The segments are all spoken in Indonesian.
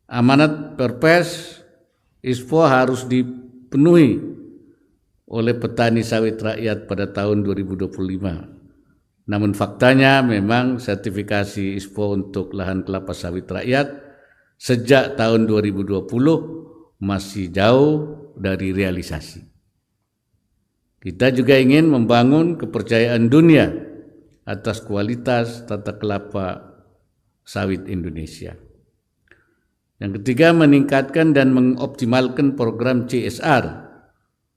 Amanat Perpres ISPO harus dipenuhi oleh petani sawit rakyat pada tahun 2025. Namun faktanya memang sertifikasi ISPO untuk lahan kelapa sawit rakyat sejak tahun 2020 masih jauh dari realisasi. Kita juga ingin membangun kepercayaan dunia atas kualitas tata kelapa sawit Indonesia. Yang ketiga, meningkatkan dan mengoptimalkan program CSR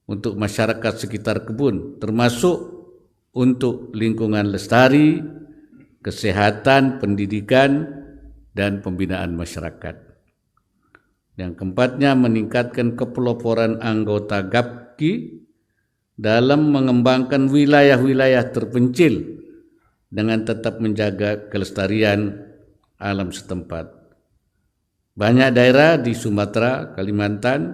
untuk masyarakat sekitar kebun, termasuk untuk lingkungan lestari, kesehatan, pendidikan, dan pembinaan masyarakat. Yang keempatnya, meningkatkan kepeloporan anggota GAPKI dalam mengembangkan wilayah-wilayah terpencil dengan tetap menjaga kelestarian alam setempat. Banyak daerah di Sumatera, Kalimantan,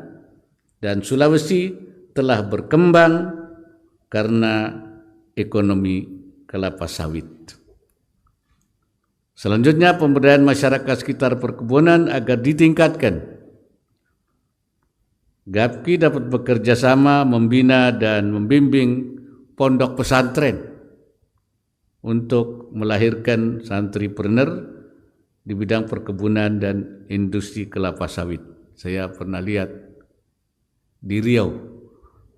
dan Sulawesi telah berkembang karena ekonomi kelapa sawit. Selanjutnya, pemberdayaan masyarakat sekitar perkebunan agar ditingkatkan. GAPKI dapat bekerja sama membina dan membimbing pondok pesantren untuk melahirkan santripreneur di bidang perkebunan dan industri kelapa sawit. Saya pernah lihat di Riau,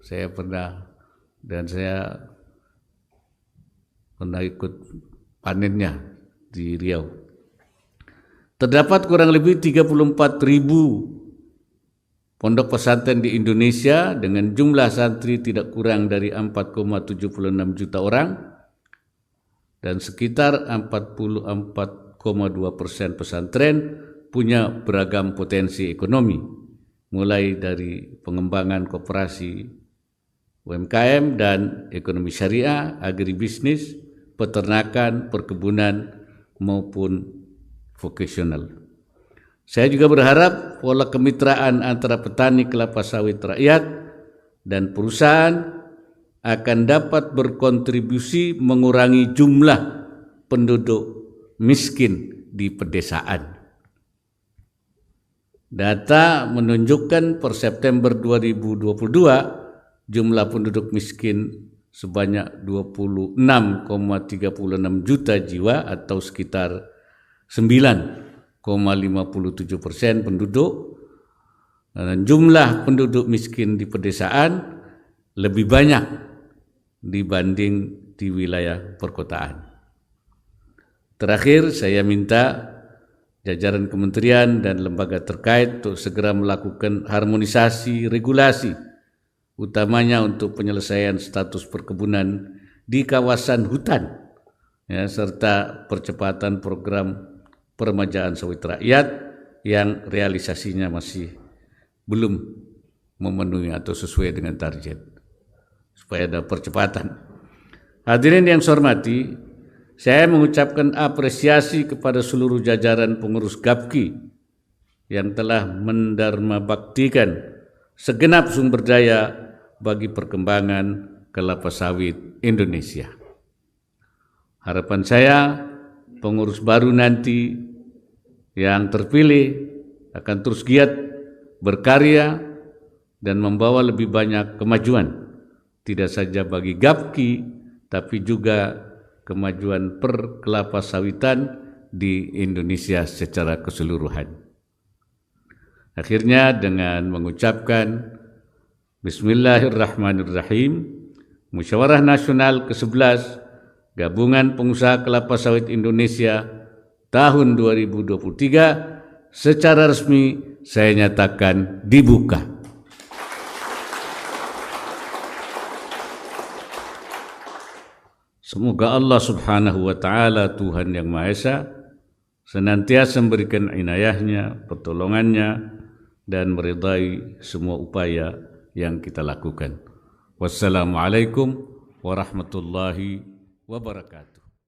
saya pernah ikut panennya di Riau. Terdapat kurang lebih 34.000 pondok pesantren di Indonesia dengan jumlah santri tidak kurang dari 4,76 juta orang dan sekitar 44,2% pesantren punya beragam potensi ekonomi, mulai dari pengembangan koperasi UMKM dan ekonomi syariah, agribisnis, peternakan, perkebunan, maupun vokasional. Saya juga berharap pola kemitraan antara petani kelapa sawit rakyat dan perusahaan akan dapat berkontribusi mengurangi jumlah penduduk miskin di pedesaan. Data menunjukkan per September 2022 jumlah penduduk miskin sebanyak 26,36 juta jiwa atau sekitar 9,57% penduduk, dan jumlah penduduk miskin di pedesaan lebih banyak dibanding di wilayah perkotaan. Terakhir, saya minta jajaran kementerian dan lembaga terkait untuk segera melakukan harmonisasi regulasi, utamanya untuk penyelesaian status perkebunan di kawasan hutan, serta percepatan program peremajaan sawit rakyat yang realisasinya masih belum memenuhi atau sesuai dengan target, supaya ada percepatan. Hadirin yang saya hormati, saya mengucapkan apresiasi kepada seluruh jajaran pengurus GAPKI yang telah mendarmabaktikan segenap sumber daya bagi perkembangan kelapa sawit Indonesia. Harapan saya, pengurus baru nanti yang terpilih akan terus giat berkarya dan membawa lebih banyak kemajuan, tidak saja bagi GAPKI, tapi juga kemajuan perkelapa sawitan di Indonesia secara keseluruhan. Akhirnya dengan mengucapkan Bismillahirrahmanirrahim, Musyawarah Nasional ke-11 Gabungan Pengusaha Kelapa Sawit Indonesia tahun 2023 secara resmi saya nyatakan dibuka. Semoga Allah Subhanahu wa Ta'ala, Tuhan yang Maha Esa, senantiasa memberikan inayahnya, pertolongannya, dan meridai semua upaya yang kita lakukan. Wassalamualaikum warahmatullahi wabarakatuh.